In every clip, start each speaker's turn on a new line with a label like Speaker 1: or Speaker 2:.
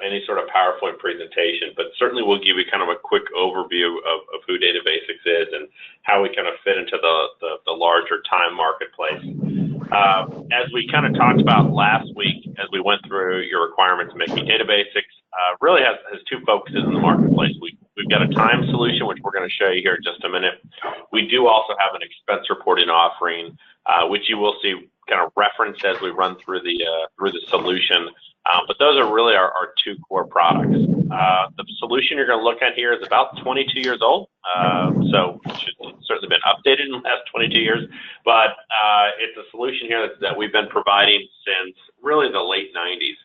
Speaker 1: any sort of PowerPoint presentation, but certainly we'll give you kind of a quick overview of who DATABASICS is and how we kind of fit into the larger time marketplace. As we kind of talked about last week, as we went through your requirements, making DATABASICS really has two focuses in the marketplace. We've got a time solution, which we're going to show you here in just a minute. We do also have an expense reporting offering, which you will see kind of referenced as we run through the solution. But those are really our two core products. The solution you're going to look at here is about 22 years old, so it should certainly been updated in the last 22 years. But it's a solution here that we've been providing since really the late 90s.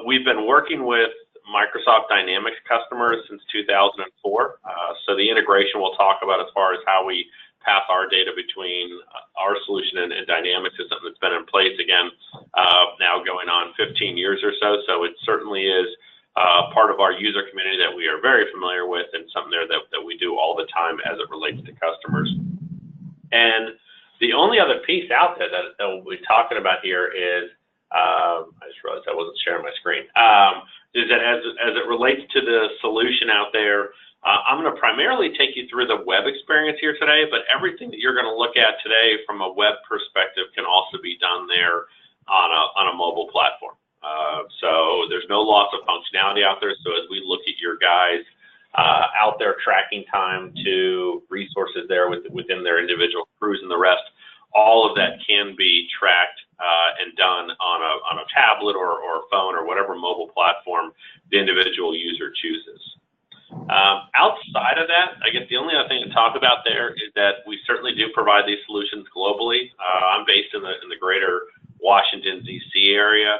Speaker 1: We've been working with Microsoft Dynamics customers since 2004. So the integration we'll talk about as far as how we pass our data between our solution and Dynamics is something that's been in place again now going on 15 years or so. So it certainly is part of our user community that we are very familiar with and something there that we do all the time as it relates to customers. And the only other piece out there that we'll be talking about here is, I just realized I wasn't sharing my screen, is that as it relates to the solution out there, I'm going to primarily take you through the web experience here today, but everything that you're going to look at today from a web perspective can also be done there on a mobile platform. So there's no loss of functionality out there. So as we look at your guys out there tracking time to resources there within their individual crews and the rest, all of that can be tracked and done on a tablet or phone or whatever mobile platform the individual user chooses. Outside of that, I guess the only other thing to talk about there is that we certainly do provide these solutions globally. I'm based in the greater Washington, D.C. area.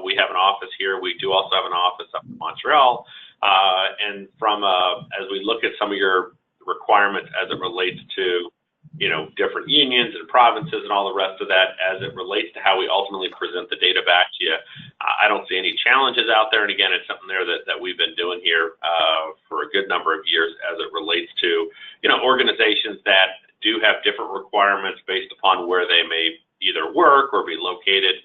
Speaker 1: We have an office here. We do also have an office up in Montreal. And as we look at some of your requirements as it relates to different unions and provinces and all the rest of that, as it relates to how we ultimately present the data back to you, I don't see any challenges out there. And again, it's something there that we've been doing here for a good number of years as it relates to, organizations that do have different requirements based upon where they may either work or be located.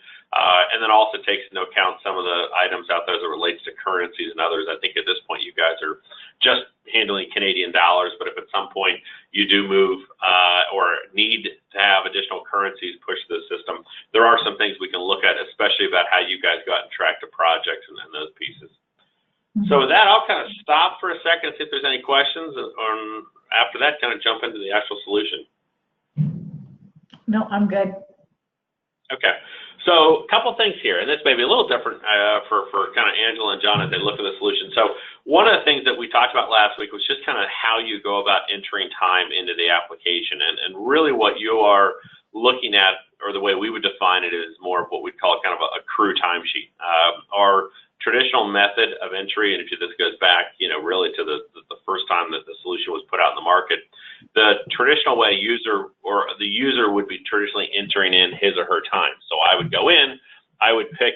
Speaker 1: And then also takes into account some of the items out there as it relates to currencies and others. I think at this point you guys are just handling Canadian dollars, but if at some point you do move or need to have additional currencies pushed to the system, there are some things we can look at, especially about how you guys go out and track the projects and those pieces. So with that, I'll kind of stop for a second, see if there's any questions, or after that, kind of jump into the actual solution.
Speaker 2: No, I'm good.
Speaker 1: Okay. So a couple things here, and this may be a little different for kind of Angela and John as they look at the solution. So one of the things that we talked about last week was just kind of how you go about entering time into the application. And really what you are looking at, or the way we would define it, is more of what we'd call kind of a crew timesheet. Our traditional method of entry, and if this goes back, really to the first time that the solution was put out in the market, the traditional way the user would be traditionally entering in his or her time. So I would go in, I would pick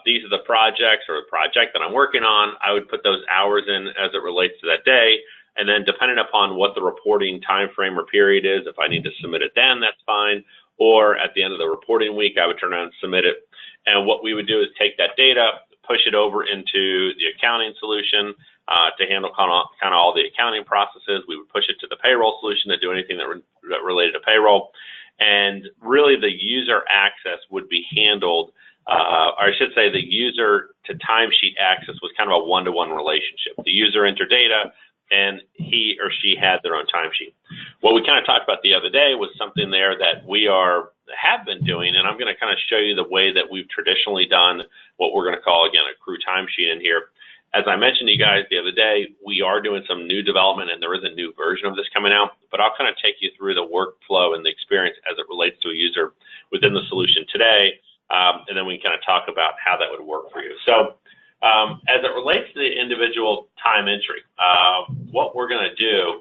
Speaker 1: these are the projects or the project that I'm working on. I would put those hours in as it relates to that day, and then depending upon what the reporting time frame or period is, if I need to submit it then, that's fine. Or at the end of the reporting week, I would turn around and submit it. And what we would do is take that data, push it over into the accounting solution to handle kind of all the accounting processes. We would push it to the payroll solution to do anything that related to payroll. And really the user access would be handled, or I should say the user to timesheet access was kind of a one-to-one relationship. The user entered data and he or she had their own timesheet. What we kind of talked about the other day was something there that we have been doing, and I'm going to kind of show you the way that we've traditionally done what we're going to call, again, a crew timesheet in here. As I mentioned to you guys the other day, we are doing some new development, and there is a new version of this coming out, but I'll kind of take you through the workflow and the experience as it relates to a user within the solution today, and then we can kind of talk about how that would work for you. So as it relates to the individual time entry, what we're going to do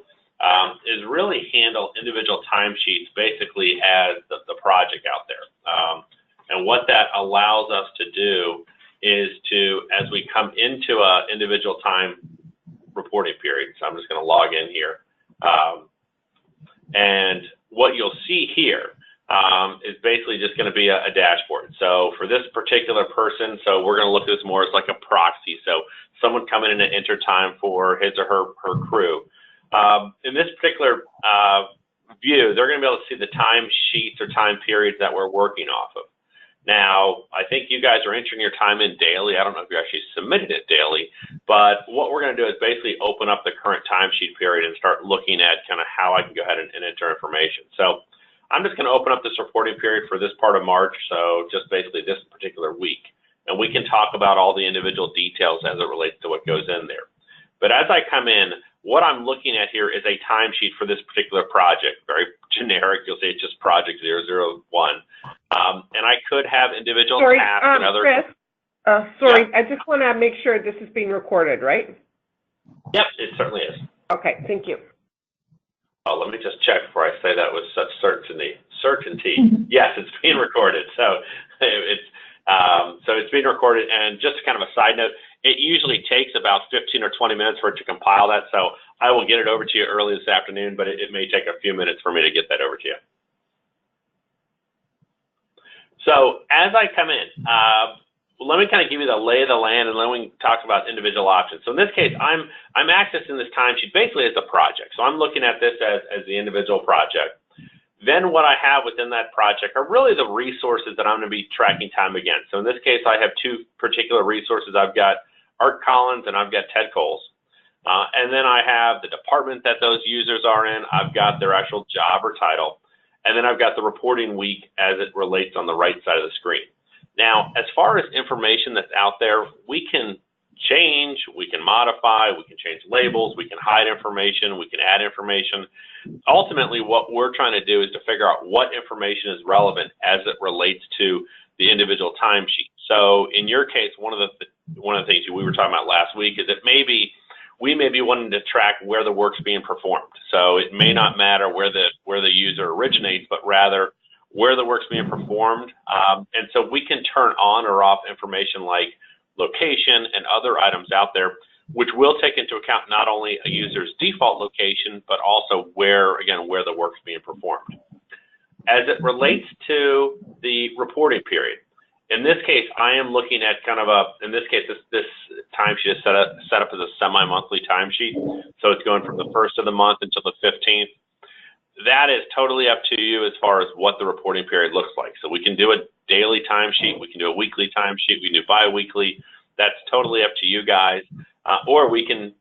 Speaker 1: is really handle individual timesheets basically as the project out there. And what that allows us to do is to, as we come into an individual time reporting period, so I'm just going to log in here. And what you'll see here is basically just going to be a dashboard. So for this particular person, so we're going to look at this more as like a proxy. So someone coming in to enter time for his or her crew. In this particular view, they're going to be able to see the time sheets or time periods that we're working off of. Now, I think you guys are entering your time in daily. I don't know if you actually submitted it daily, but what we're going to do is basically open up the current timesheet period and start looking at kind of how I can go ahead and enter information. So I'm just going to open up this reporting period for this part of March, so just basically this particular week. And we can talk about all the individual details as it relates to what goes in there. But as I come in, what I'm looking at here is a timesheet for this particular project. Very generic. You'll see it's just project 001. And I could have individual tasks and other.
Speaker 3: Chris, sorry, I just want to make sure this is being recorded, right?
Speaker 1: Yep, it certainly is.
Speaker 3: Okay, thank you.
Speaker 1: Oh, let me just check before I say that with such certainty. Yes, it's being recorded. So it's being recorded. And just kind of a side note, it usually takes about 15 or 20 minutes for it to compile that. So I will get it over to you early this afternoon, but it may take a few minutes for me to get that over to you. So as I come in, let me kind of give you the lay of the land, and then we can talk about individual options. So in this case, I'm accessing this timesheet basically as a project. So I'm looking at this as the individual project. Then what I have within that project are really the resources that I'm going to be tracking time against. So in this case, I have two particular resources. I've got Art Collins and I've got Ted Coles. And then I have the department that those users are in. I've got their actual job or title. And then I've got the reporting week as it relates on the right side of the screen. Now, as far as information that's out there, we can change, we can modify, we can change labels, we can hide information, we can add information. Ultimately, what we're trying to do is to figure out what information is relevant as it relates to the individual timesheet. So in your case, one of the things we were talking about last week is that we may be wanting to track where the work's being performed. So it may not matter where the user originates, but rather where the work's being performed. And so we can turn on or off information like location and other items out there, which will take into account not only a user's default location, but also where the work's being performed. As it relates to the reporting period, in this case, I am looking at kind of in this case, this timesheet is set up as a semi-monthly timesheet. So it's going from the 1st of the month until the 15th. That is totally up to you as far as what the reporting period looks like. So we can do a daily timesheet, we can do a weekly timesheet, we can do bi-weekly. That's totally up to you guys. Or we can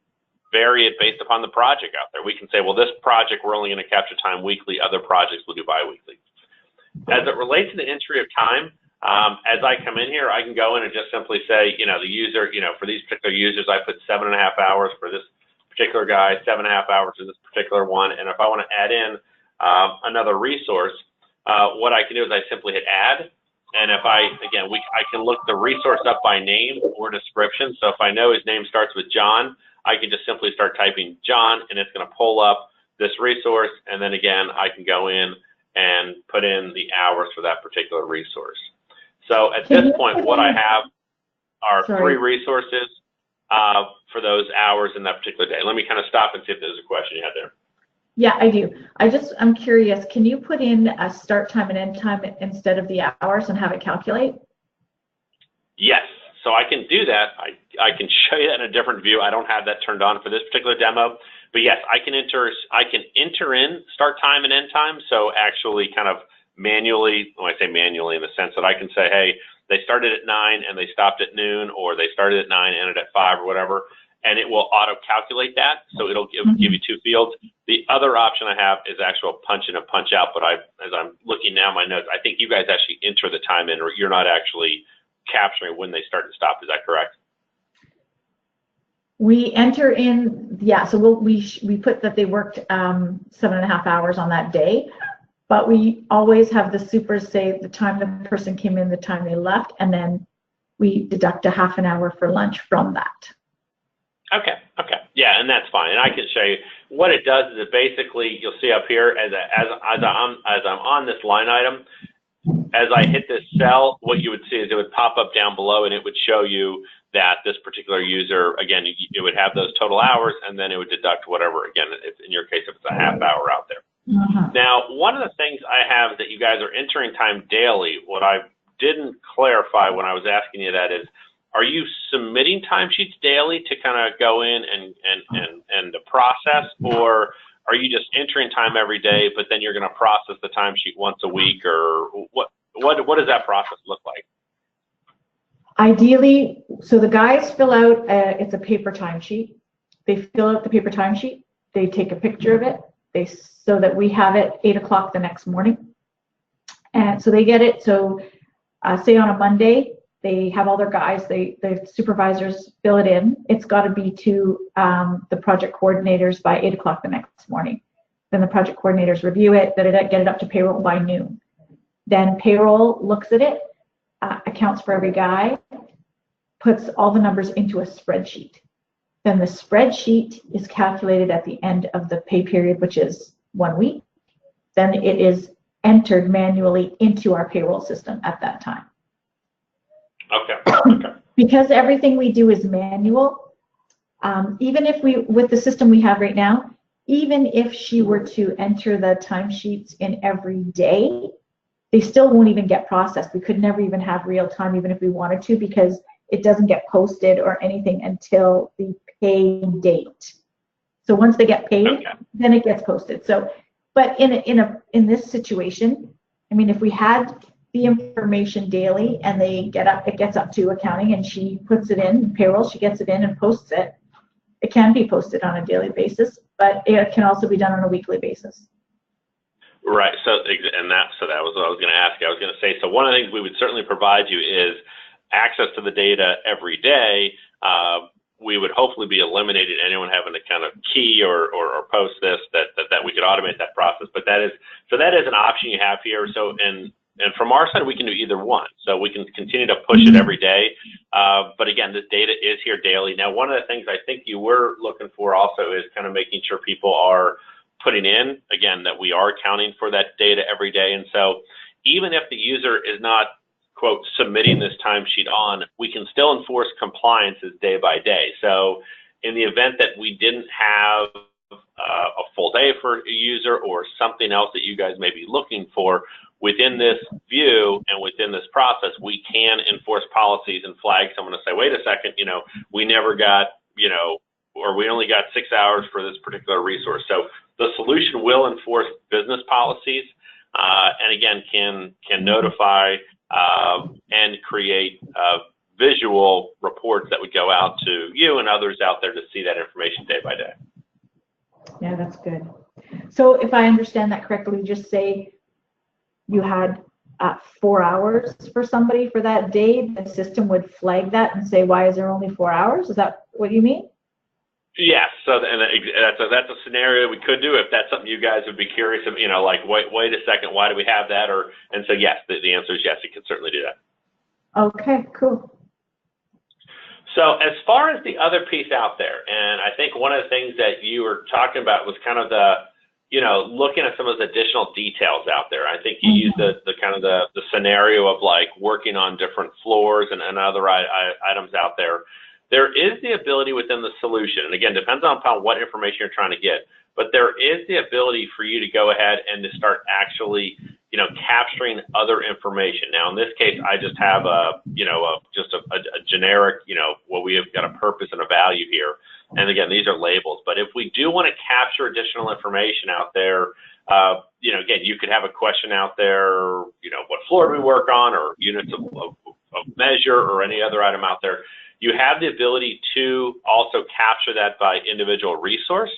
Speaker 1: vary it based upon the project out there. We can say, well, this project, we're only going to capture time weekly. Other projects will do bi-weekly. As it relates to the entry of time, as I come in here, I can go in and just simply say, the user, for these particular users, I put 7.5 hours for this particular guy, 7.5 hours for this particular one. And if I want to add in another resource, what I can do is I simply hit add. And if I can look the resource up by name or description. So if I know his name starts with John, I can just simply start typing John, and it's going to pull up this resource. And then again, I can go in and put in the hours for that particular resource. So at this point, what I have are 3 resources for those hours in that particular day. Let me kind of stop and see if there's a question you had there.
Speaker 2: Yeah, I do. I'm curious, can you put in a start time and end time instead of the hours and have it calculate? Yes,
Speaker 1: so I can do that. I can show you that in a different view. I don't have that turned on for this particular demo, but yes, I can enter in start time and end time. So actually kind of manually, when I say manually in the sense that I can say, hey, they started at 9 and they stopped at noon, or they started at 9 and ended at 5 or whatever, and it will auto-calculate that. So it'll give you 2 fields. The other option I have is actual punch in and punch out, but as I'm looking now at my notes, I think you guys actually enter the time in, or you're not actually capturing when they start and stop. Is that correct?
Speaker 2: We enter in, yeah, so we put that they worked 7.5 hours on that day, but we always have the supers say the time the person came in, the time they left, and then we deduct a half an hour for lunch from that.
Speaker 1: Okay. Yeah, and that's fine. And I can show you what it does is it basically, you'll see up here as I'm on this line item, as I hit this cell, what you would see is it would pop up down below and it would show you that this particular user, again, it would have those total hours, and then it would deduct whatever, again, if, in your case, if it's a half hour out there. Now, one of the things I have is that you guys are entering time daily. What I didn't clarify when I was asking you that is, are you submitting timesheets daily to kind of go in and the process, or are you just entering time every day, but then you're going to process the timesheet once a week, or what does that process look like?
Speaker 2: Ideally, so the guys fill out, it's a paper timesheet. They fill out the paper timesheet. They take a picture of it. So that we have it 8 o'clock the next morning. And so they get it. So say on a Monday, they have all their guys, the supervisors fill it in. It's got to be to the project coordinators by 8 o'clock the next morning. Then the project coordinators review it, get it up to payroll by noon. Then payroll looks at it, accounts for every guy, puts all the numbers into a spreadsheet. Then the spreadsheet is calculated at the end of the pay period, which is 1 week. Then it is entered manually into our payroll system at that time.
Speaker 1: Okay.
Speaker 2: Because everything we do is manual, even if with the system we have right now, even if she were to enter the timesheets in every day, they still won't even get processed. We could never even have real time, even if we wanted to, because it doesn't get posted or anything until the pay date. So once they get paid, then it gets posted. So, but in this situation, I mean, if we had the information daily and it gets up to accounting and she puts it in payroll, she gets it in and posts it. It can be posted on a daily basis, but it can also be done on a weekly basis.
Speaker 1: Right. So that was what I was going to ask you. I was going to say, so one of the things we would certainly provide you is access to the data every day. We would hopefully be eliminating anyone having to kind of key or post this, that we could automate that process. But that is an option you have here. So and from our side, we can do either one. So we can continue to push it every day. But again, this data is here daily. Now, one of the things I think you were looking for also is kind of making sure people are putting in, again, that we are accounting for that data every day. And so even if the user is not, quote, submitting this timesheet on, we can still enforce compliances day by day. So in the event that we didn't have a full day for a user or something else that you guys may be looking for, within this view and within this process, we can enforce policies and flag someone to say, wait a second, we never got, or we only got 6 hours for this particular resource. So the solution will enforce business policies and again, can notify and create visual reports that would go out to you and others out there to see that information day by day.
Speaker 2: Yeah, that's good. So if I understand that correctly, just say you had 4 hours for somebody for that day, the system would flag that and say, why is there only 4 hours? Is that what you mean?
Speaker 1: Yes, so and that's a scenario we could do if that's something you guys would be curious of, like, wait a second, why do we have that? And so yes, the answer is yes, you can certainly do that.
Speaker 2: Okay, cool.
Speaker 1: So as far as the other piece out there, and I think one of the things that you were talking about was kind of the, looking at some of the additional details out there. I think you used the kind of the scenario of like working on different floors and other items out there. There is the ability within the solution, and again, depends on what information you're trying to get, but there is the ability for you to go ahead and to start actually, capturing other information. Now, in this case, I just have a generic, well, we have got a purpose and a value here. And again, these are labels, but if we do want to capture additional information out there, again, you could have a question out there, what floor do we work on, or units of measure, or any other item out there. You have the ability to also capture that by individual resource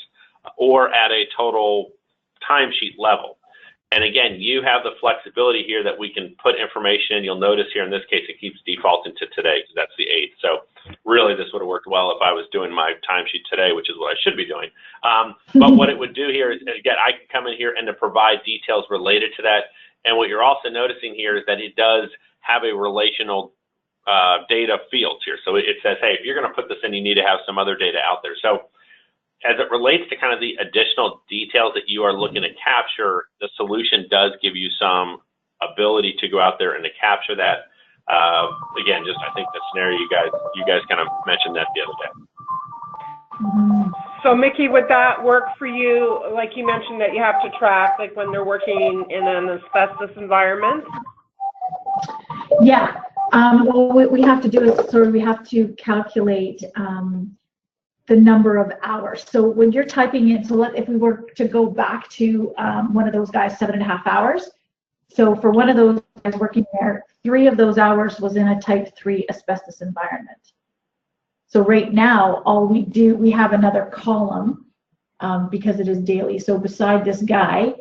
Speaker 1: or at a total timesheet level. And again, you have the flexibility here that we can put information in. You'll notice here in this case, it keeps defaulting to today because that's the 8th. So really this would have worked well if I was doing my timesheet today, which is what I should be doing. But what it would do here is, again, I can come in here and to provide details related to that. And what you're also noticing here is that it does have a relational data fields here. So it says, hey, if you're going to put this in, you need to have some other data out there. So as it relates to kind of the additional details that you are looking to capture, the solution does give you some ability to go out there and to capture that. Again, just I think the scenario you guys kind of mentioned that the other day.
Speaker 3: So Mickey, would that work for you? Like you mentioned that you have to track, like when they're working in an asbestos environment?
Speaker 2: Yeah. Well, what we have to do is we have to calculate the number of hours. So when you're typing in, so if we were to go back to one of those guys, 7.5 hours. So for one of those guys working there, 3 of those hours was in a type 3 asbestos environment. So right now, all we do, we have another column because it is daily. So beside this guy,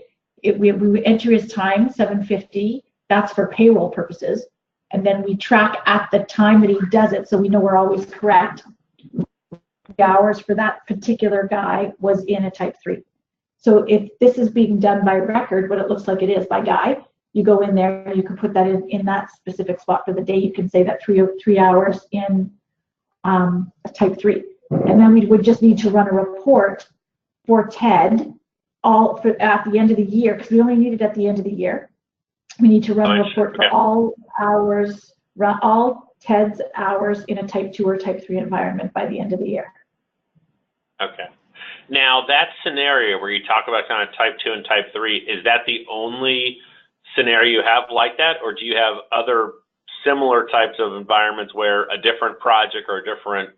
Speaker 2: we would enter his time, 7:50. That's for payroll purposes. And then we track at the time that he does it, so we know we're always correct. The hours for that particular guy was in a type 3. So if this is being done by record, what it looks like it is by guy, you go in there, you can put that in that specific spot for the day. You can say that 3 hours in type 3. And then we would just need to run a report for Ted at the end of the year, because we only need it at the end of the year. We need to run a report for all hours, all Ted's hours in a type 2 or type 3 environment by the end of the year.
Speaker 1: Okay. Now, that scenario where you talk about kind of type 2 and type 3, is that the only scenario you have like that, or do you have other similar types of environments where a different project or a different,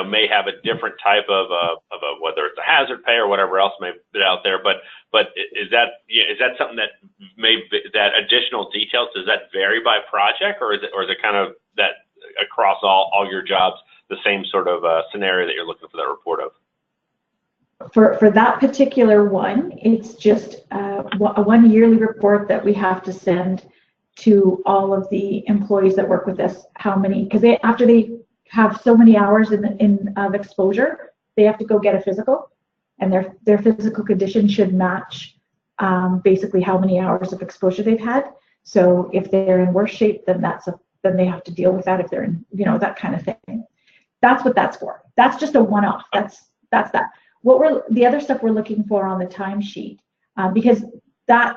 Speaker 1: may have a different type of a whether it's a hazard pay or whatever else may be out there, but is that something that that additional details, does that vary by project, or is it kind of that across all your jobs the same sort of scenario that you're looking for that report of?
Speaker 2: For that particular one, it's just a 1 yearly report that we have to send to all of the employees that work with us. How many? Because after they have so many hours of exposure, they have to go get a physical, and their physical condition should match basically how many hours of exposure they've had. So if they're in worse shape, then then they have to deal with that. If they're in, that kind of thing. That's what that's for. That's just a one-off. That's that. The other stuff we're looking for on the timesheet, because that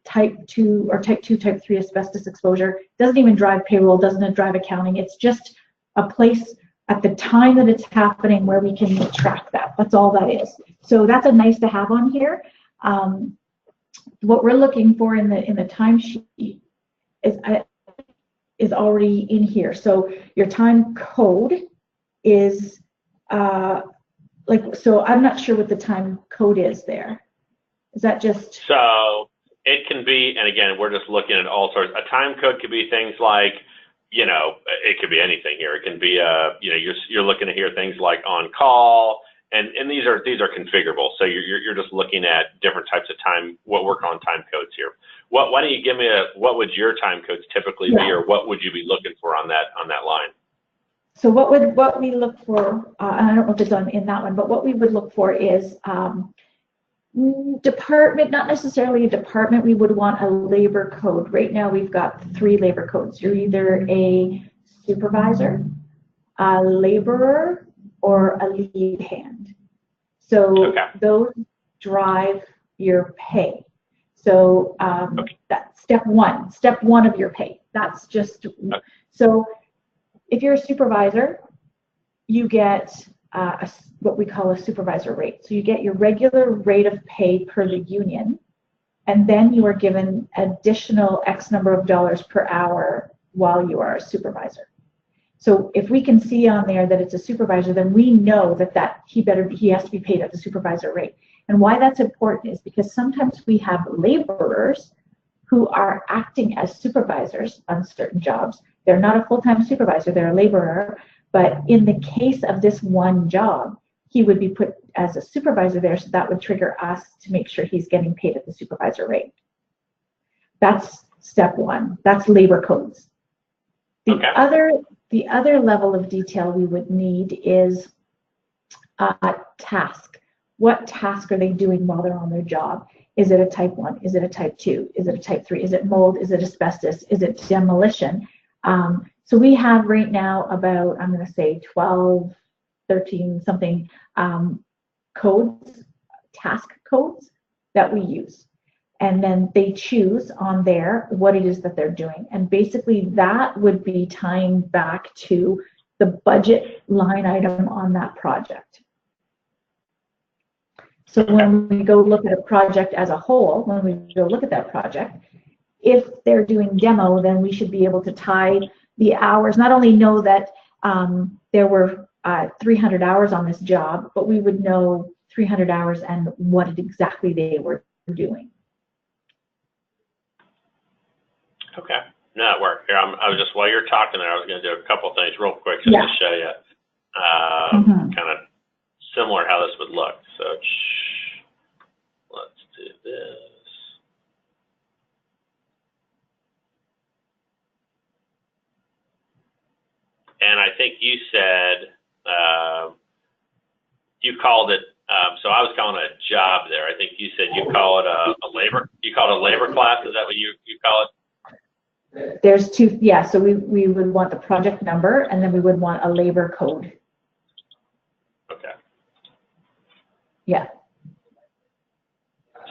Speaker 2: type 2 or type 2, type 3 asbestos exposure doesn't even drive payroll, doesn't drive accounting. It's just a place at the time that it's happening where we can track that. That's all that is. So that's a nice to have on here. What we're looking for in the timesheet is already in here. So your time code is so I'm not sure what the time code is there. Is that just?
Speaker 1: So it can be, and again, we're just looking at all sorts. A time code could be things like, it could be anything here. It can be, you're looking to hear things like on call, and these are configurable. So you're just looking at different types of time. What work on time codes here? Why don't you give me what would your time codes typically be, or what would you be looking for on that line?
Speaker 2: So what we look for, and I don't know if it's in that one, but what we would look for is department, not necessarily a department. We would want a labor code. Right now we've got 3 labor codes. You're either a supervisor, a laborer, or a lead hand. So those drive your pay. So that's step one of your pay. That's just so. If you're a supervisor, you get what we call a supervisor rate. So you get your regular rate of pay per the union, and then you are given additional X number of dollars per hour while you are a supervisor. So if we can see on there that it's a supervisor, then we know that he has to be paid at the supervisor rate. And why that's important is because sometimes we have laborers who are acting as supervisors on certain jobs. They're not a full-time supervisor, they're a laborer, but in the case of this one job, he would be put as a supervisor there, so that would trigger us to make sure he's getting paid at the supervisor rate. That's step 1. That's labor codes. The other level of detail we would need is task. What task are they doing while they're on their job? Is it a type 1? Is it a type 2? Is it a type 3? Is it mold? Is it asbestos? Is it demolition? So we have right now about, I'm going to say 12, 13 something codes, task codes that we use. And then they choose on there what it is that they're doing. And basically that would be tying back to the budget line item on that project. So when we go look at a project as a whole, when we go look at that project, if they're doing demo, then we should be able to tie the hours, not only know that there were 300 hours on this job, but we would know 300 hours and what exactly they were doing.
Speaker 1: Okay. No, it worked. Here, I was just, while you're talking there, I was going to do a couple things real quick just to show you kind of similar how this would look. So let's do this. And I think you said you called it, so I was calling it a job there. I think you said you call it a labor, you call it a labor class. Is that what you call it?
Speaker 2: There's two, yeah, so we would want the project number, and then we would want a labor code.
Speaker 1: Okay.
Speaker 2: Yeah.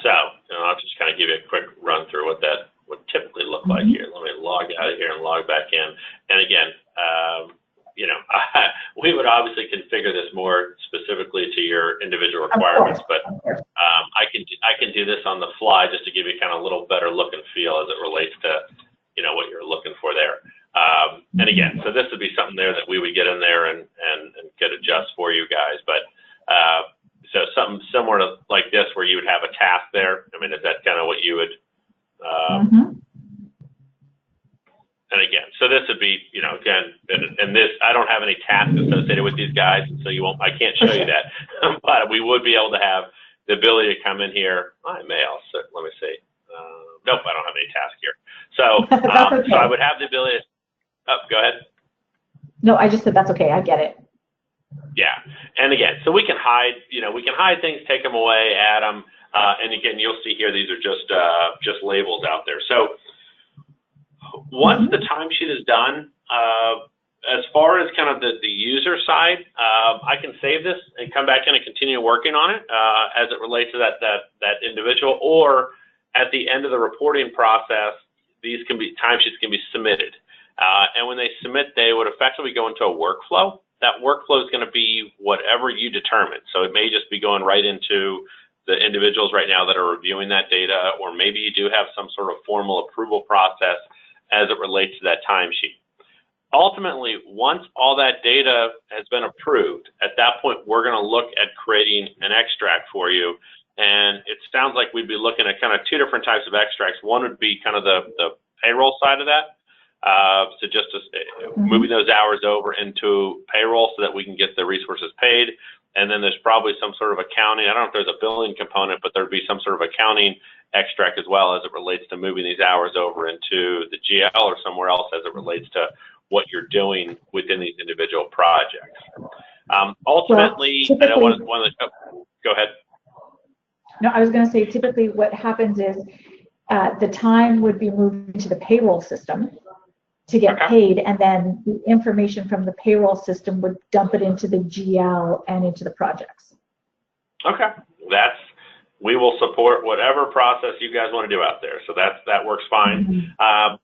Speaker 1: So, I'll just kind of give you a quick run through what that would typically look like here. Let me log out of here and log back in. And again, we would obviously configure this more specifically to your individual requirements, but I can do this on the fly just to give you kind of a little better look and feel as it relates to what you're looking for there. And again, so this would be something there that we would get in there and get adjust for you guys. But so something similar to like this, where you would have a task there. I mean, is that kind of what you would? And again, so this would be, again, and this, I don't have any tasks associated with these guys, so I can't show you that. But we would be able to have the ability to come in here. I may also, let me see. Nope, I don't have any tasks here. So,
Speaker 2: okay.
Speaker 1: So I would have the ability. Go ahead.
Speaker 2: No, I just said that's okay. I get it.
Speaker 1: Yeah, and again, so we can hide. We can hide things, take them away, add them, and again, you'll see here these are just labels out there. So once the timesheet is done, as far as kind of the user side, I can save this and come back in and continue working on it as it relates to that individual, or at the end of the reporting process, timesheets can be submitted. And when they submit, they would effectively go into a workflow. That workflow is going to be whatever you determine. So it may just be going right into the individuals right now that are reviewing that data, or maybe you do have some sort of formal approval process as it relates to that timesheet. Ultimately, once all that data has been approved, at that point, we're going to look at creating an extract for you. And it sounds like we'd be looking at kind of two different types of extracts. One would be kind of the payroll side of that. So just moving those hours over into payroll so that we can get the resources paid. And then there's probably some sort of accounting. I don't know if there's a billing component, but there'd be some sort of accounting extract as well as it relates to moving these hours over into the GL or somewhere else as it relates to what you're doing within these individual projects. Ultimately,
Speaker 2: well,
Speaker 1: I know go ahead.
Speaker 2: No, I was going to say typically what happens is the time would be moved into the payroll system to get paid, and then the information from the payroll system would dump it into the GL and into the projects. Okay.
Speaker 1: We will support whatever process you guys want to do out there. So that works fine. I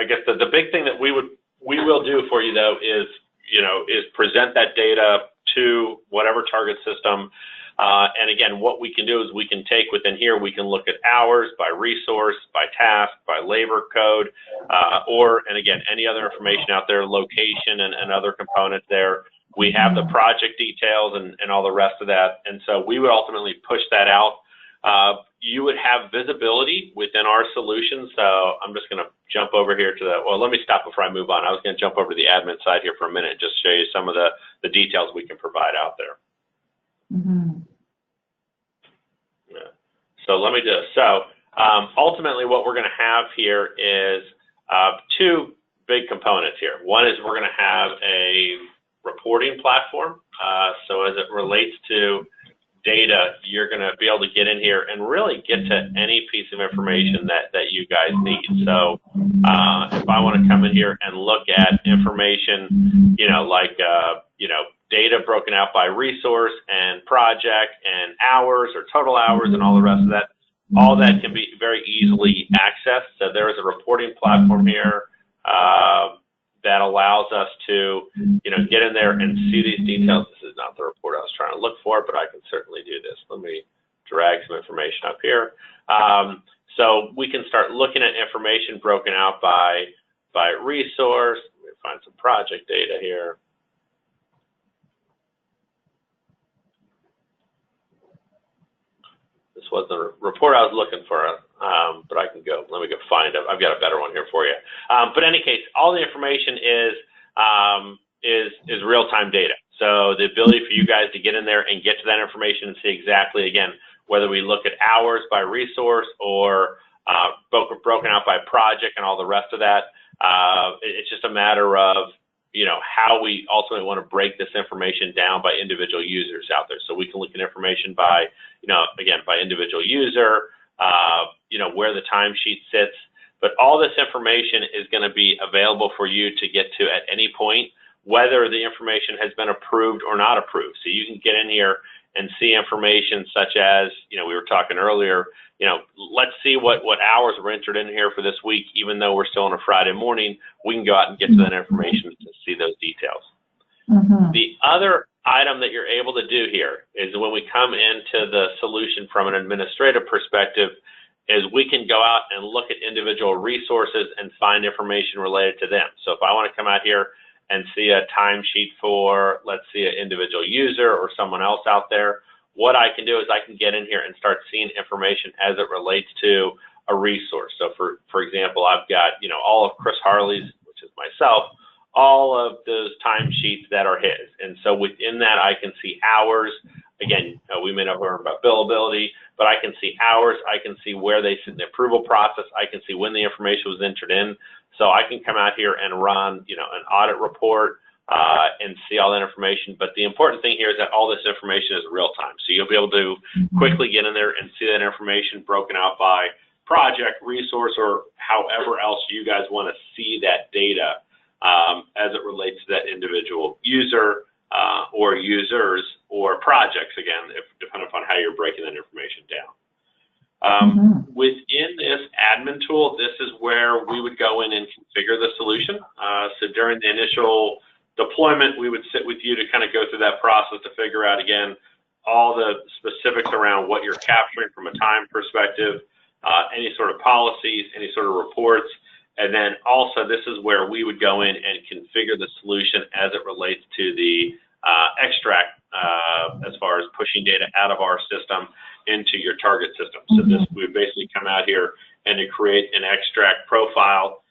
Speaker 1: guess the big thing that we will do for you though is present that data to whatever target system. And again, what we can do is we can take within here, we can look at hours by resource, by task, by labor code, and again, any other information out there, location and other components there. We have the project details and all the rest of that. And so we would ultimately push that out. You would have visibility within our solution. So I'm just going to jump over here to let me stop before I move on. I was going to jump over to the admin side here for a minute and just show you some of the details we can provide out there. Yeah. So let me do this. So ultimately what we're going to have here is two big components here. One is we're going to have a reporting platform. So as it relates to data, you're going to be able to get in here and really get to any piece of information that you guys need. So if I want to come in here and look at information, data broken out by resource and project and hours or total hours and all the rest of that, all that can be very easily accessed. So there is a reporting platform here that allows us to, get in there and see these details. This is not the report I was trying to look for, but I can certainly do this. Let me drag some information up here. So we can start looking at information broken out by resource. Let me find some project data here. This wasn't a report I was looking for, but I can go. Let me go find it. I've got a better one here for you. But in any case, all the information is real-time data. So the ability for you guys to get in there and get to that information and see exactly, again, whether we look at hours by resource or broken out by project and all the rest of that, it's just a matter of, how we ultimately want to break this information down by individual users out there. So we can look at information by, again, by individual user, where the timesheet sits. But all this information is going to be available for you to get to at any point, whether the information has been approved or not approved. So you can get in here and see information such as, we were talking earlier, let's see what hours were entered in here for this week, even though we're still on a Friday morning, we can go out and get to that information to see those details.
Speaker 2: Mm-hmm.
Speaker 1: The other item that you're able to do here is when we come into the solution from an administrative perspective, is we can go out and look at individual resources and find information related to them. So if I want to come out here and see a timesheet for, let's see, an individual user or someone else out there, what I can do is I can get in here and start seeing information as it relates to a resource. So for example, I've got, all of Chris Harley's, which is myself, all of those timesheets that are his. And so within that, I can see hours. Again, we may not learn about billability, but I can see hours. I can see where they sit in the approval process. I can see when the information was entered in. So I can come out here and run, an audit report and see all that information. But the important thing here is that all this information is real time. So you'll be able to quickly get in there and see that information broken out by project, resource, or however else you guys want to see that data as it relates to that individual user or users or projects, again, depending upon how you're breaking that information down. Within this admin tool, this is where we would go in and configure the solution. So during the initial deployment, we would sit with you to kind of go through that process to figure out, again, all the specifics around what you're capturing from a time perspective, any sort of policies, any sort of reports. And then also, this is where we would go in and configure the solution as it relates to the extract as far as pushing data out of our system into your target system. So this would basically come out here and to create an extract profile,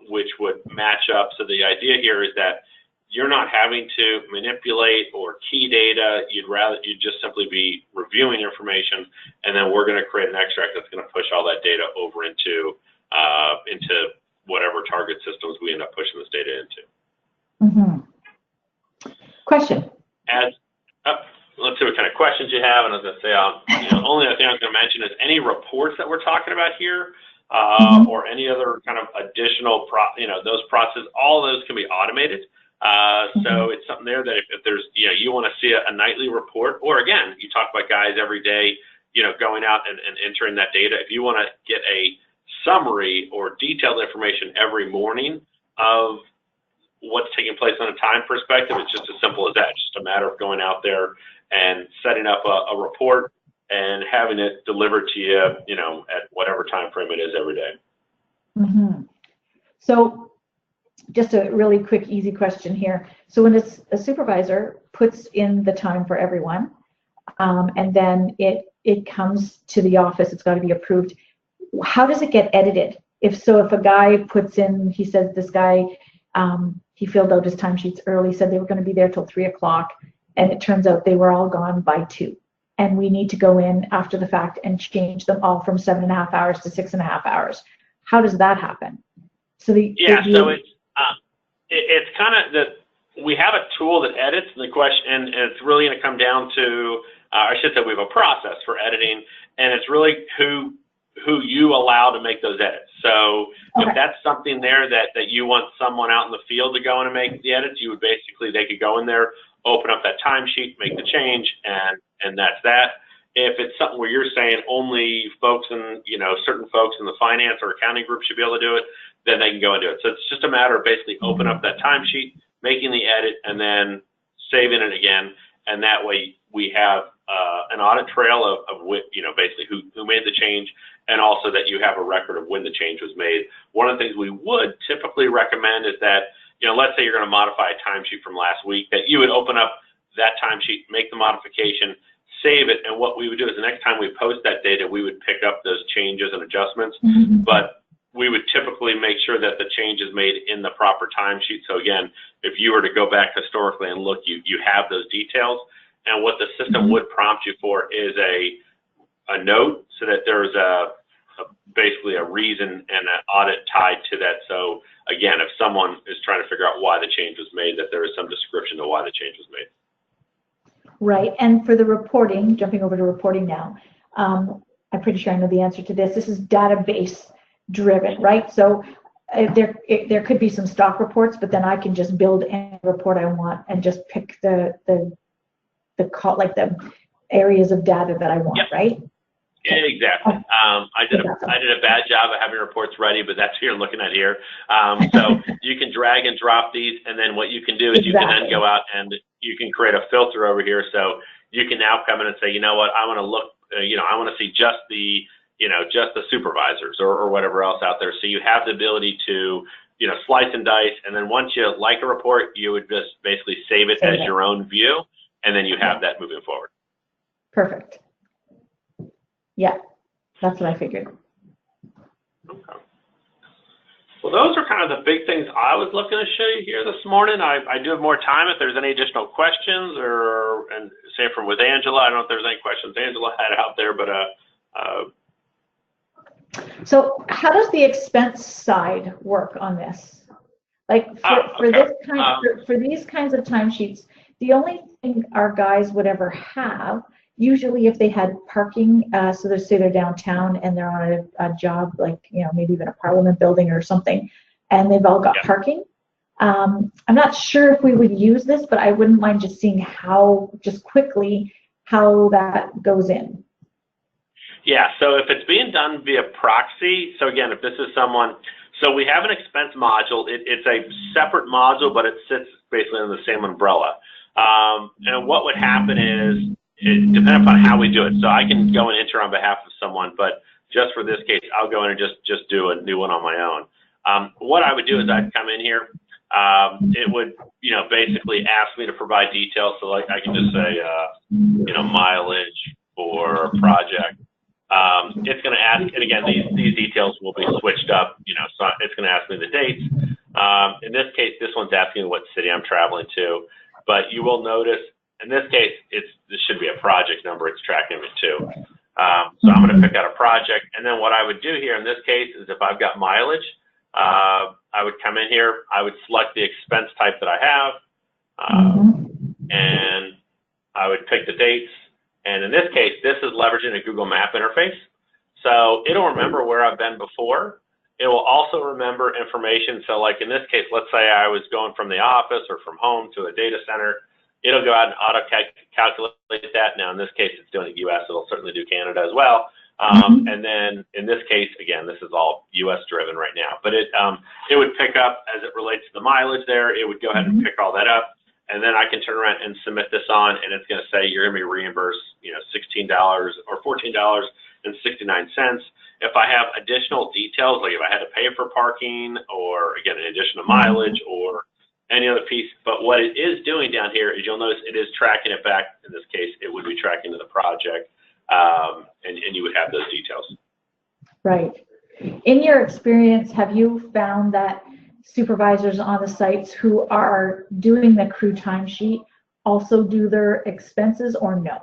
Speaker 1: which would match up. So the idea here is that you're not having to manipulate or key data. You'd just simply be reviewing information, and then we're going to create an extract that's going to push all that data over into whatever target systems we end up pushing this data into.
Speaker 2: Question.
Speaker 1: Let's see what kind of questions you have. And as I say, the only other thing I'm going to mention is any reports that we're talking about here, or any other kind of additional, those processes, all of those can be automated. So it's something there that if there's, you want to see a nightly report, or again, you talk about guys every day, going out and entering that data. If you want to get a summary or detailed information every morning of what's taking place on a time perspective, it's just as simple as that. It's just a matter of going out there and setting up a report and having it delivered to you, at whatever time frame it is every day.
Speaker 2: So just a really quick, easy question here. So when a supervisor puts in the time for everyone, and then it comes to the office, it's got to be approved. How does it get edited? If a guy puts in, he says this guy, he filled out his timesheets early, said they were going to be there till 3 o'clock, and it turns out they were all gone by 2. And we need to go in after the fact and change them all from 7.5 hours to 6.5 hours. How does that happen? So it's kind of we have a tool that edits the question, and it's really going to come down to, I should say, we have a process for editing, and it's really who you allow to make those edits. So if that's something there that you want someone out in the field to go in and make the edits, you would they could go in there, open up that timesheet, make the change, and that's that. If it's something where you're saying only folks in, certain folks in the finance or accounting group should be able to do it, then they can go and do it. So it's just a matter of basically open up that timesheet, making the edit, and then saving it again. And that way we have
Speaker 1: an audit trail of basically who made the change, and also that you have a record of when the change was made. One of the things we would typically recommend is that, let's say you're going to modify a timesheet from last week, that you would open up that timesheet, make the modification, save it, and what we would do is the next time we post that data, we would pick up those changes and adjustments, but we would typically make sure that the change is made in the proper timesheet. So again, if you were to go back historically and look, you have those details, and what the system would prompt you for is a note, so that there's basically a reason and an audit tied to that. So again, if someone is trying to figure out why the change was made, that there is some description of why the change was made.
Speaker 2: Right, and for the reporting, jumping over to reporting now, I'm pretty sure I know the answer to this. This is database driven, right? So there could be some stock reports, but then I can just build any report I want and just pick the areas of data that I want, right?
Speaker 1: Yeah, exactly. I did a bad job of having reports ready, but that's what you're looking at here. So you can drag and drop these, and then what you can do is you can then go out and you can create a filter over here. So you can now come in and say, you know what, I want to look, I want to see just the, just the supervisors or whatever else out there. So you have the ability to, slice and dice, and then once you like a report, you would just basically save it as your own view, and then you have that moving forward.
Speaker 2: Perfect. Yeah, that's what I figured.
Speaker 1: Okay. Well, those are kind of the big things I was looking to show you here this morning. I do have more time if there's any additional questions, and say from with Angela, I don't know if there's any questions Angela had out there, but
Speaker 2: So how does the expense side work on this? Like for these kinds of timesheets, the only thing our guys would ever have, usually if they had parking, so they're downtown and they're on a job, like, maybe even a parliament building or something, and they've all got parking. I'm not sure if we would use this, but I wouldn't mind just seeing just quickly how that goes in.
Speaker 1: Yeah, so if it's being done via proxy, so again, if this is someone, so we have an expense module. It's a separate module, but it sits basically under the same umbrella. And what would happen is, it depends upon how we do it. So I can go and enter on behalf of someone, but just for this case, I'll go in and just do a new one on my own. What I would do is I'd come in here. It would, basically ask me to provide details. So like I can just say, mileage for a project. It's going to ask, and again, these details will be switched up, so it's going to ask me the dates. In this case, this one's asking me what city I'm traveling to, but you will notice, in this case, this should be a project number it's tracking me to. So I'm going to pick out a project, and then what I would do here in this case is if I've got mileage, I would come in here, I would select the expense type that I have, and I would pick the dates. And in this case, this is leveraging a Google Map interface. So it'll remember where I've been before. It will also remember information. So like in this case, let's say I was going from the office or from home to a data center. It'll go out and auto-calculate that. Now, in this case, it's doing the U.S. It'll certainly do Canada as well. And then in this case, again, this is all U.S. driven right now. But it would pick up, as it relates to the mileage there, it would go ahead and pick all that up. And then I can turn around and submit this on, and it's going to say you're going to be reimbursed, $16 or $14.69. If I have additional details, like if I had to pay for parking, or again, in addition to mileage or any other piece, but what it is doing down here is you'll notice it is tracking it back. In this case, it would be tracking to the project, and you would have those details. Right.
Speaker 2: In your experience, have you found that supervisors on the sites who are doing the crew timesheet also do their expenses, or no?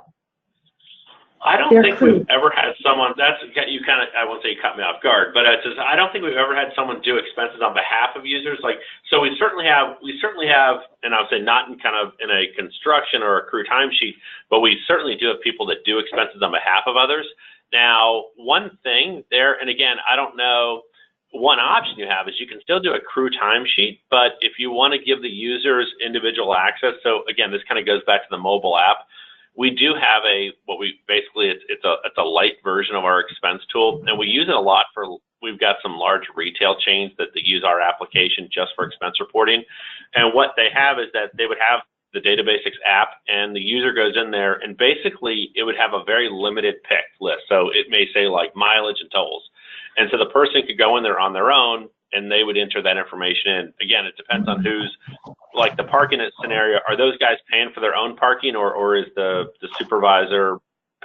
Speaker 1: I don't think we've ever had someone, I won't say you cut me off guard, but I don't think we've ever had someone do expenses on behalf of users. So we certainly have, and I would say not in in a construction or a crew timesheet, but we certainly do have people that do expenses on behalf of others. Now, one thing there, and again, I don't know, one option you have is you can still do a crew timesheet, but if you want to give the users individual access, so again, this kind of goes back to the mobile app. We do have it's a light version of our expense tool, and we use it a lot we've got some large retail chains that use our application just for expense reporting. And what they have is that they would have the DATABASICS app, and the user goes in there, and basically it would have a very limited picked list. So it may say like mileage and tolls. And so the person could go in there on their own, and they would enter that information in. Again, it depends on who's, like the parking scenario, are those guys paying for their own parking, or is the supervisor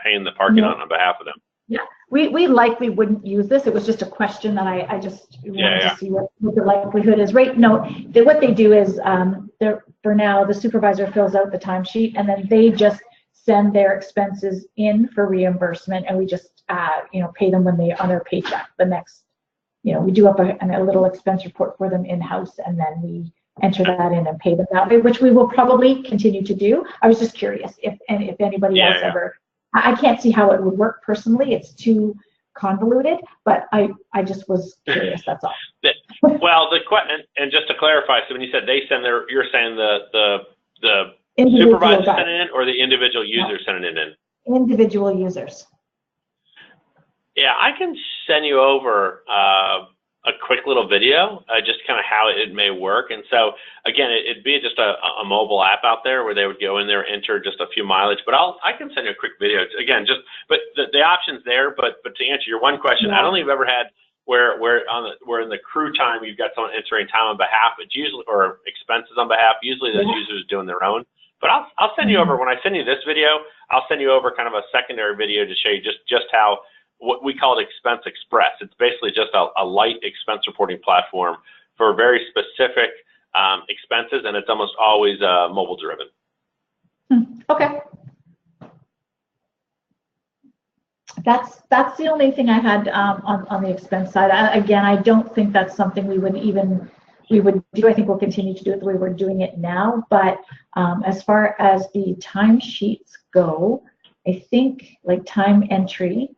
Speaker 1: paying the parking on behalf of them?
Speaker 2: Yeah, we likely wouldn't use this. It was just a question that I just wanted to see what the likelihood is. Right? No, what they do is for now the supervisor fills out the timesheet, and then they just send their expenses in for reimbursement, and we just pay them when they on their paycheck. The next, we do up a little expense report for them in-house, and then we enter that in and pay them that way, which we will probably continue to do. I was just curious if anybody else ever. I can't see how it would work personally. It's too convoluted, but I just was curious. That's all.
Speaker 1: Well, the question, and just to clarify, so when you said they send you're saying the supervisor sent it in, or the individual user sent it in?
Speaker 2: Individual users.
Speaker 1: Yeah, I can send you over a quick little video, just kind of how it may work. And so, again, it'd be just a mobile app out there where they would go in there, enter just a few mileage. But I can send you a quick video. Again, but the option's there. But to answer your one question, I don't think I've ever had where in the crew time you've got someone entering time on behalf, it's usually, or expenses on behalf. Usually those users are doing their own. But I'll send you over, when I send you this video, I'll send you over kind of a secondary video to show you just how, what we call it Expense Express. It's basically just a light expense reporting platform for very specific expenses, and it's almost always mobile driven.
Speaker 2: Okay. That's the only thing I had on the expense side. Again, I don't think that's something we would do. I think we'll continue to do it the way we're doing it now. But as far as the timesheets go, I think like time entry,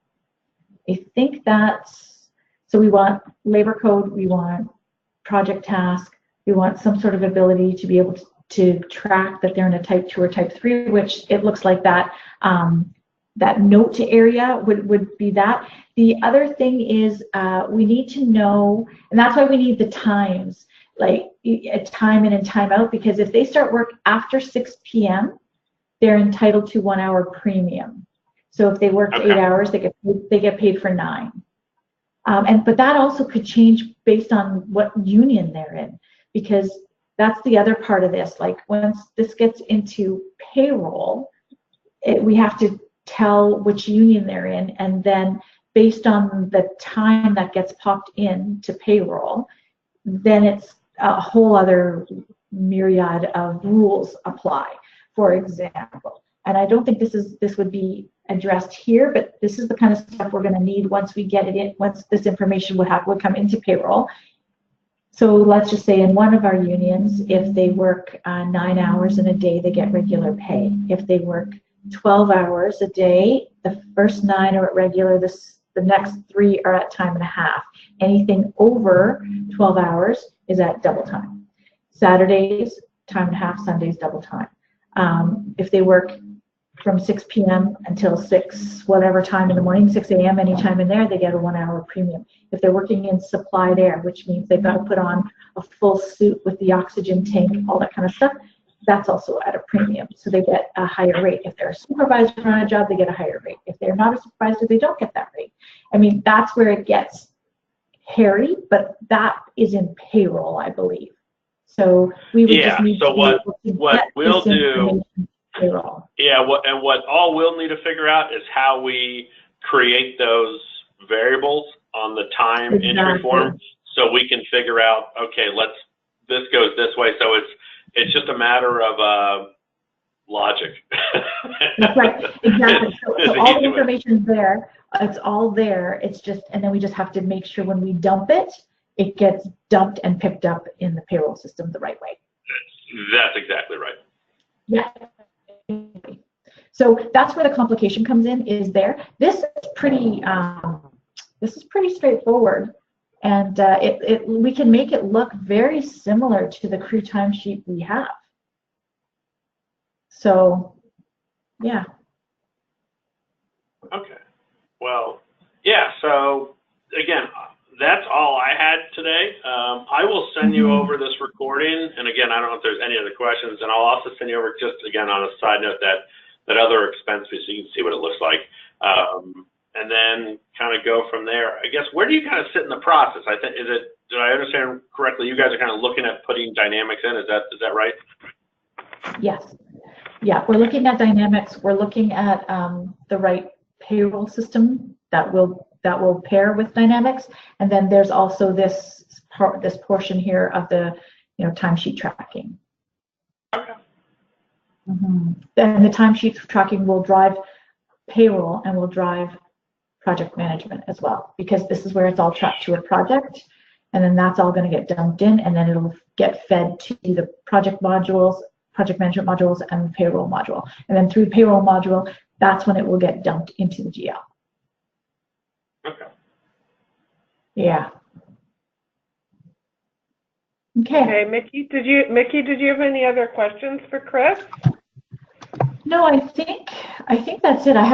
Speaker 2: I think so we want labor code, we want project task, we want some sort of ability to be able to track that they're in a type 2 or type 3, which it looks like that note area would be that. The other thing is we need to know, and that's why we need the times, like a time in and time out, because if they start work after 6 p.m., they're entitled to 1 hour premium. So if they work 8 hours, they get paid for 9. But that also could change based on what union they're in, because that's the other part of this. Like once this gets into payroll, we have to tell which union they're in, and then based on the time that gets popped in to payroll, then it's a whole other myriad of rules apply, for example. And I don't think this would be addressed here, but this is the kind of stuff we're going to need once we get it in, once this information would come into payroll. So let's just say in one of our unions, if they work 9 hours in a day, they get regular pay. If they work 12 hours a day, the first 9 are at regular, the next 3 are at time and a half. Anything over 12 hours is at double time. Saturdays, time and a half, Sundays, double time. If they work from 6 p.m. until 6, whatever time in the morning, 6 a.m., any time in there, they get a 1 hour premium. If they're working in supplied air, which means they've got to put on a full suit with the oxygen tank, all that kind of stuff, that's also at a premium. So they get a higher rate. If they're a supervisor on a job, they get a higher rate. If they're not a supervisor, they don't get that rate. I mean, that's where it gets hairy, but that is in payroll, I believe. So we would just need to
Speaker 1: what we'll do.
Speaker 2: Payroll.
Speaker 1: Yeah, what all we'll need to figure out is how we create those variables on the time entry form, so we can figure out, okay, this goes this way. So it's just a matter of logic.
Speaker 2: That's right, exactly. So all the information's there. It's all there. It's just, and then we just have to make sure when we dump it, it gets dumped and picked up in the payroll system the right way.
Speaker 1: That's exactly right.
Speaker 2: Yeah. So that's where the complication comes in, is there. This is pretty straightforward, and we can make it look very similar to the crew timesheet we have. So, yeah.
Speaker 1: Okay. Well, yeah. So again, that's all I had today. I will send you over this recording, and again, I don't know if there's any other questions, and I'll also send you over, just again on a side note, that other expense piece so you can see what it looks like, and then kind of go from there. I guess, where do you kind of sit in the process? I think, did I understand correctly? You guys are kind of looking at putting Dynamics in. Is that right?
Speaker 2: Yes. Yeah, we're looking at Dynamics. We're looking at the right payroll system that will pair with Dynamics, and then there's also this portion here of the timesheet tracking.
Speaker 1: Okay.
Speaker 2: And the timesheet tracking will drive payroll and will drive project management as well, because this is where it's all tracked to a project, and then that's all going to get dumped in, and then it'll get fed to the project modules, project management modules, and the payroll module, and then through the payroll module, that's when it will get dumped into the GL.
Speaker 1: Okay.
Speaker 2: Yeah. Okay.
Speaker 3: Okay, Mickey, did you have any other questions for Chris?
Speaker 2: No, I think that's it.